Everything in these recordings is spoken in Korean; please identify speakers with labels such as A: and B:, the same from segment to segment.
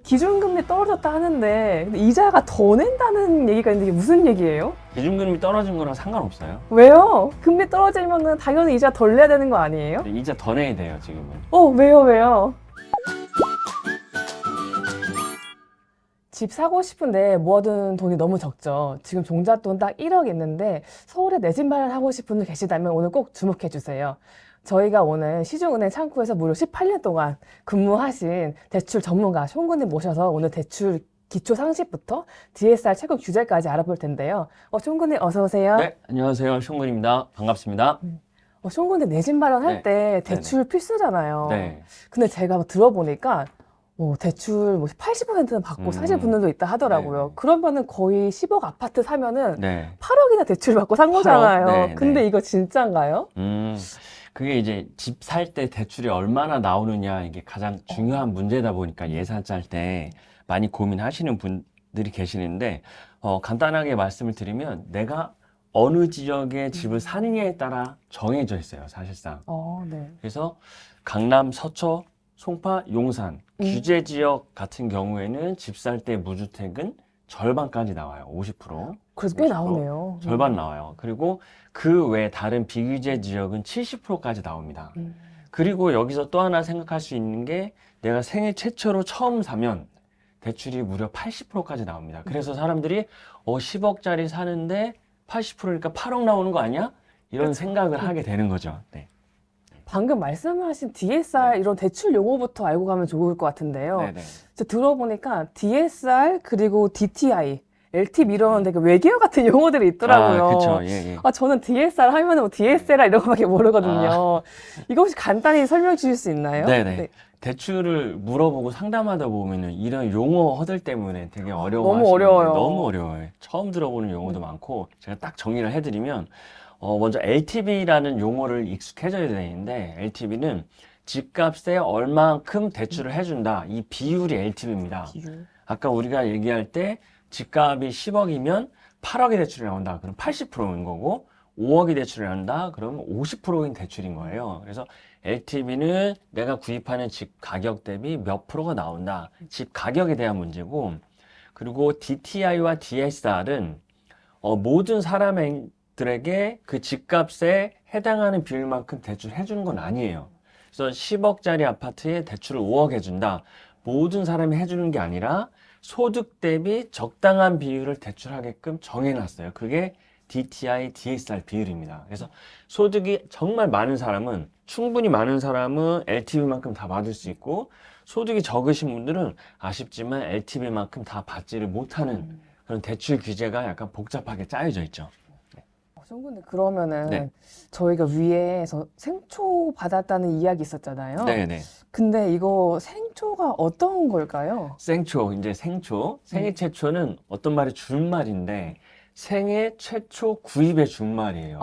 A: 기준금리 떨어졌다 하는데 근데 이자가 더 낸다는 얘기가 있는데 이게 무슨 얘기예요?
B: 기준금리 떨어진 거랑 상관없어요.
A: 왜요? 금리 떨어지면은 당연히 이자 덜 내야 되는 거 아니에요?
B: 이자 더 내야 돼요, 지금은.
A: 왜요? 집 사고 싶은데 모아둔 돈이 너무 적죠. 지금 종잣돈 딱 1억 있는데 서울에 내 집 마련하고 싶은 분 계시다면 오늘 꼭 주목해 주세요. 저희가 오늘 시중은행 창구에서 무려 18년 동안 근무하신 대출 전문가 숑군님 모셔서 오늘 대출 기초 상식부터 DSR 최고 규제까지 알아볼 텐데요. 숑군님 어서 오세요.
B: 네, 안녕하세요. 숑군입니다. 반갑습니다.
A: 숑군님 내 집 마련할
B: 네.
A: 때 대출 필수잖아요.
B: 네.
A: 근데 제가 들어보니까 대출 80%는 받고 사실 분들도 있다 하더라고요.
B: 네.
A: 그러면은 거의 10억 아파트 사면은
B: 네.
A: 8억이나 대출 받고 산 거잖아요.
B: 네,
A: 근데
B: 네.
A: 이거 진짜인가요?
B: 그게 이제 집 살 때 대출이 얼마나 나오느냐 이게 가장 중요한 문제다 보니까 예산 짤 때 많이 고민하시는 분들이 계시는데 간단하게 말씀을 드리면 내가 어느 지역에 집을 사느냐에 따라 정해져 있어요, 사실상.
A: 네.
B: 그래서 강남, 서초, 송파, 용산 규제 지역 같은 경우에는 집 살 때 무주택은 절반까지 나와요. 50%.
A: 그래서 꽤
B: 50%.
A: 나오네요.
B: 절반 나와요. 그리고 그 외 다른 비규제 지역은 70%까지 나옵니다. 그리고 여기서 또 하나 생각할 수 있는 게 내가 생애 최초로 처음 사면 대출이 무려 80%까지 나옵니다. 그래서 사람들이 10억짜리 사는데 80%니까 8억 나오는 거 아니야? 이런 생각을 하게 되는 거죠. 네.
A: 방금 말씀하신 DSR 이런 대출 용어부터 알고 가면 좋을 것 같은데요.
B: 네네.
A: 저 들어보니까 DSR 그리고 DTI, LTV 이런 되게 외계어 같은 용어들이 있더라고요.
B: 그쵸. 예.
A: 저는 DSR 하면은 DSLR 이런 거밖에 모르거든요. 이거 혹시 간단히 설명해 주실 수 있나요?
B: 네네.
A: 네.
B: 대출을 물어보고 상담하다 보면은 이런 용어 허들 때문에 되게
A: 너무
B: 어려워하시는데
A: 어려워요.
B: 너무 어려워요. 처음 들어보는 용어도 많고 제가 딱 정리를 해드리면 먼저 LTV라는 용어를 익숙해져야 되는데 LTV는 집값에 얼만큼 대출을 해준다. 이 비율이 LTV입니다.
A: 비율.
B: 아까 우리가 얘기할 때 집값이 10억이면 8억의 대출이 나온다. 그럼 80%인 거고 5억이 대출이 나온다. 그러면 50%인 대출인 거예요. 그래서 LTV는 내가 구입하는 집 가격 대비 몇 프로가 나온다. 집 가격에 대한 문제고 그리고 DTI와 DSR은 모든 사람들에게 그 집값에 해당하는 비율만큼 대출해 주는 건 아니에요. 그래서 10억짜리 아파트에 대출을 5억 해준다. 모든 사람이 해주는 게 아니라 소득 대비 적당한 비율을 대출하게끔 정해놨어요. 그게 DTI, DSR 비율입니다. 그래서 소득이 정말 많은 사람은 충분히 많은 사람은 LTV만큼 다 받을 수 있고 소득이 적으신 분들은 아쉽지만 LTV만큼 다 받지를 못하는 그런 대출 규제가 약간 복잡하게 짜여져 있죠.
A: 숑군님 그러면은
B: 네.
A: 저희가 위에서 생초 받았다는 이야기 있었잖아요.
B: 네네.
A: 근데 이거 생초가 어떤 걸까요?
B: 생초, 이제 생초. 생애 최초는 어떤 말이 줄말인데 생애 최초 구입의 준말이에요.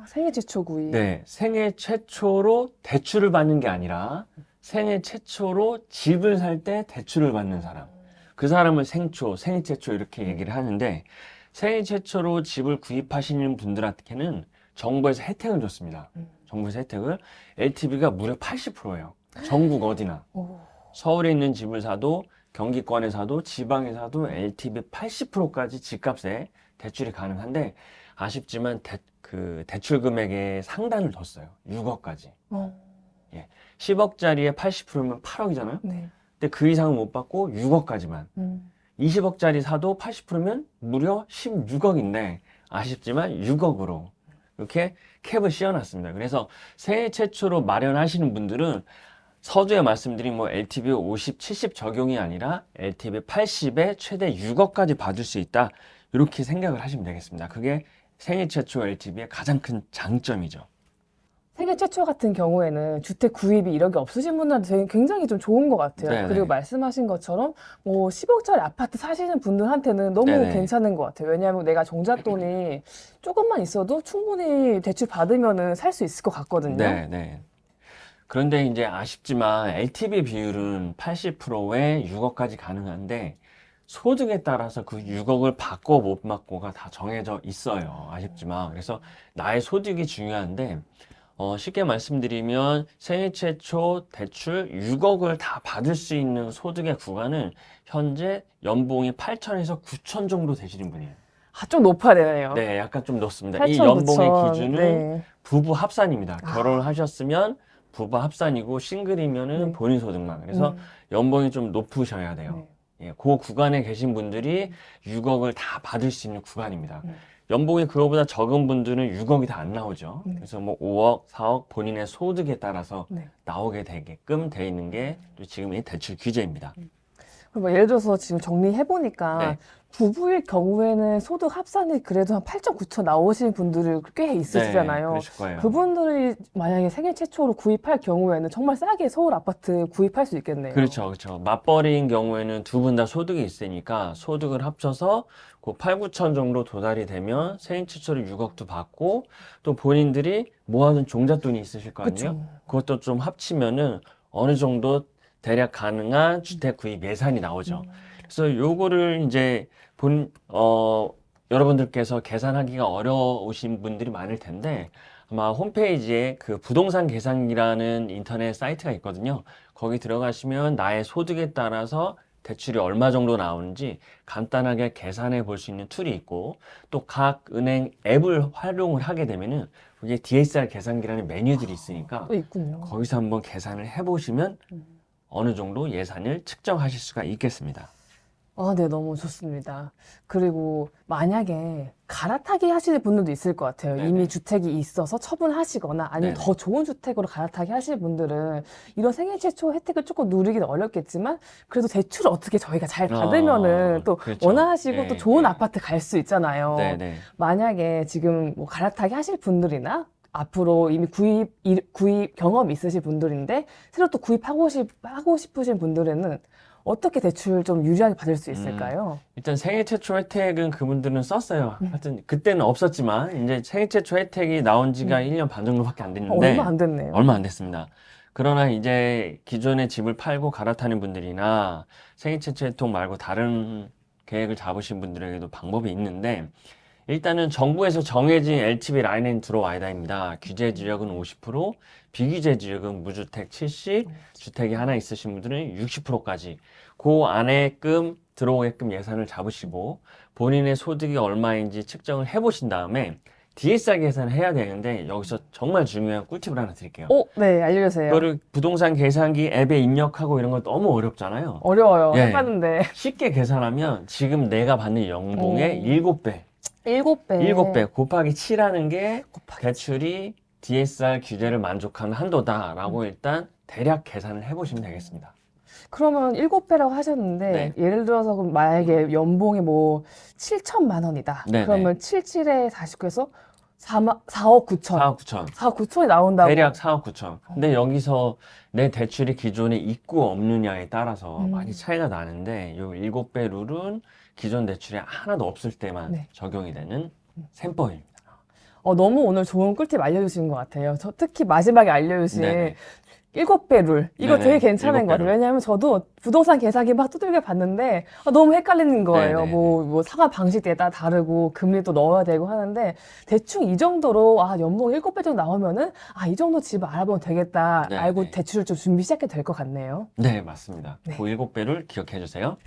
A: 생애 최초 구입.
B: 네, 생애 최초로 대출을 받는 게 아니라 생애 최초로 집을 살 때 대출을 받는 사람. 그 사람을 생초, 생애 최초 이렇게 얘기를 하는데 생애 최초로 집을 구입하시는 분들한테는 정부에서 혜택을 줬습니다. 정부에서 혜택을 LTV가 무려 80%예요. 전국 어디나. 서울에 있는 집을 사도 경기권에 사도 지방에 사도 LTV 80%까지 집값에 대출이 가능한데 아쉽지만 대출 금액의 상단을 뒀어요. 6억까지. 10억짜리에 80%면 8억이잖아요.
A: 네.
B: 근데 그 이상은 못 받고 6억까지만. 20억짜리 사도 80%면 무려 16억인데 아쉽지만 6억으로 이렇게 캡을 씌워놨습니다. 그래서 새해 최초로 마련하시는 분들은 서두에 말씀드린 LTV 50, 70 적용이 아니라 LTV 80에 최대 6억까지 받을 수 있다. 이렇게 생각을 하시면 되겠습니다. 그게 생애 최초 LTV의 가장 큰 장점이죠.
A: 세계 최초 같은 경우에는 주택 구입이 이력이 없으신 분들한테 굉장히 좀 좋은 것 같아요.
B: 네네.
A: 그리고 말씀하신 것처럼 10억짜리 아파트 사시는 분들한테는 너무
B: 네네.
A: 괜찮은 것 같아요. 왜냐하면 내가 종잣돈이 조금만 있어도 충분히 대출 받으면은 살 수 있을 것 같거든요.
B: 네. 그런데 이제 아쉽지만 LTV 비율은 80%에 6억까지 가능한데 소득에 따라서 그 6억을 받고 못 받고가 다 정해져 있어요. 아쉽지만. 그래서 나의 소득이 중요한데 쉽게 말씀드리면 생애 최초 대출 6억을 다 받을 수 있는 소득의 구간은 현재 연봉이 8천에서 9천 정도 되시는 분이에요.
A: 아, 좀 높아야 되네요.
B: 네, 약간 좀 높습니다. 이
A: 8천,
B: 연봉의
A: 9천.
B: 기준은
A: 네.
B: 부부 합산입니다.
A: 아.
B: 결혼을 하셨으면 부부 합산이고 싱글이면은
A: 네.
B: 본인 소득만. 그래서 연봉이 좀 높으셔야 돼요.
A: 네.
B: 예, 그 구간에 계신 분들이 6억을 다 받을 수 있는 구간입니다.
A: 네.
B: 연봉이 그거보다 적은 분들은 6억이 다 안 나오죠.
A: 네.
B: 그래서 뭐 5억, 4억 본인의 소득에 따라서
A: 네.
B: 나오게 되게끔 돼 있는 게 지금 이 대출 규제입니다.
A: 그리고 예를 들어서 지금 정리해보니까
B: 네.
A: 부부일 경우에는 소득 합산이 그래도 한 8천, 9천 나오시는 분들이 꽤 있으시잖아요.
B: 네, 그러실 거예요.
A: 그분들이 만약에 생애 최초로 구입할 경우에는 정말 싸게 서울 아파트 구입할 수 있겠네요.
B: 그렇죠, 그렇죠. 맞벌이인 경우에는 두 분 다 소득이 있으니까 소득을 합쳐서 그 8, 9천 정도 도달이 되면 생애 최초로 6억도 받고 또 본인들이 모아둔 종잣돈이 있으실 거 아니에요?
A: 그쵸.
B: 그것도 좀 합치면은 어느 정도 대략 가능한 주택 구입 예산이 나오죠. 그래서 요거를 이제 여러분들께서 계산하기가 어려우신 분들이 많을 텐데 아마 홈페이지에 그 부동산 계산기라는 인터넷 사이트가 있거든요. 거기 들어가시면 나의 소득에 따라서 대출이 얼마 정도 나오는지 간단하게 계산해 볼 수 있는 툴이 있고 또 각 은행 앱을 활용을 하게 되면은 그게 DSR 계산기라는 메뉴들이 있으니까
A: 또 있군요.
B: 거기서 한번 계산을 해 보시면 어느 정도 예산을 측정하실 수가 있겠습니다.
A: 아, 네, 너무 좋습니다. 그리고 만약에 갈아타기 하시는 분들도 있을 것 같아요.
B: 네네.
A: 이미 주택이 있어서 처분하시거나 아니면
B: 네네.
A: 더 좋은 주택으로 갈아타기 하실 분들은 이런 생애 최초 혜택을 조금 누리기는 어렵겠지만 그래도 대출을 어떻게 저희가 잘 받으면은 또
B: 그렇죠.
A: 원하시고
B: 예,
A: 또 좋은
B: 예.
A: 아파트 갈 수 있잖아요.
B: 네네.
A: 만약에 지금 뭐 갈아타기 하실 분들이나 앞으로 이미 구입 경험이 있으신 분들인데 새로 또 하고 싶으신 분들에는 어떻게 대출 좀 유리하게 받을 수 있을까요?
B: 일단 생애 최초 혜택은 그분들은 썼어요. 하여튼 그때는 없었지만 이제 생애 최초 혜택이 나온 지가 1년 반 정도밖에 안 됐는데
A: 얼마 안 됐네요.
B: 얼마 안 됐습니다. 그러나 이제 기존의 집을 팔고 갈아타는 분들이나 생애 최초 혜택 말고 다른 계획을 잡으신 분들에게도 방법이 있는데 일단은 정부에서 정해진 LTV 라인에 들어와야 됩니다. 규제 지역은 50%, 비규제 지역은 무주택 70, 주택이 하나 있으신 분들은 60%까지 그 안에끔 들어오게끔 예산을 잡으시고 본인의 소득이 얼마인지 측정을 해보신 다음에 DSR 계산을 해야 되는데 여기서 정말 중요한 꿀팁을 하나 드릴게요.
A: 네, 알려주세요.
B: 그거를 부동산 계산기 앱에 입력하고 이런 거 너무 어렵잖아요.
A: 어려워요.
B: 예.
A: 해봤는데.
B: 쉽게 계산하면 지금 내가 받는 연봉의 7배.
A: 7배.
B: 7배 곱하기 7하는 게
A: 곱하기
B: 대출이 DSR 규제를 만족하는 한도다라고 일단 대략 계산을 해보시면 되겠습니다.
A: 그러면 7배라고 하셨는데
B: 네.
A: 예를 들어서 그럼 만약에 연봉이 뭐 7천만 원이다.
B: 네네.
A: 그러면 77에 49해서 4억 9천.
B: 4억 9천.
A: 4억 9천이 나온다고.
B: 대략 4억 9천. 근데 여기서 내 대출이 기존에 있고 없느냐에 따라서 많이 차이가 나는데 요 7배 룰은 기존 대출이 하나도 없을 때만
A: 네.
B: 적용이 되는 셈법입니다.
A: 너무 오늘 좋은 꿀팁 알려주신 것 같아요. 저 특히 마지막에 알려주신
B: 네네.
A: 7배 룰. 이거
B: 네네,
A: 되게 괜찮은
B: 7배
A: 것 같아요.
B: 룰.
A: 왜냐하면 저도 부동산 계산기 막 두들겨 봤는데 너무 헷갈리는 거예요.
B: 네네.
A: 뭐 상환 방식에 따라 다르고 금리도 넣어야 되고 하는데 대충 이 정도로 연봉 7배 정도 나오면은 이 정도 집 알아보면 되겠다.
B: 네네.
A: 알고 대출을 좀 준비 시작해도 될 것 같네요.
B: 네, 맞습니다.
A: 네.
B: 그 7배를 기억해 주세요.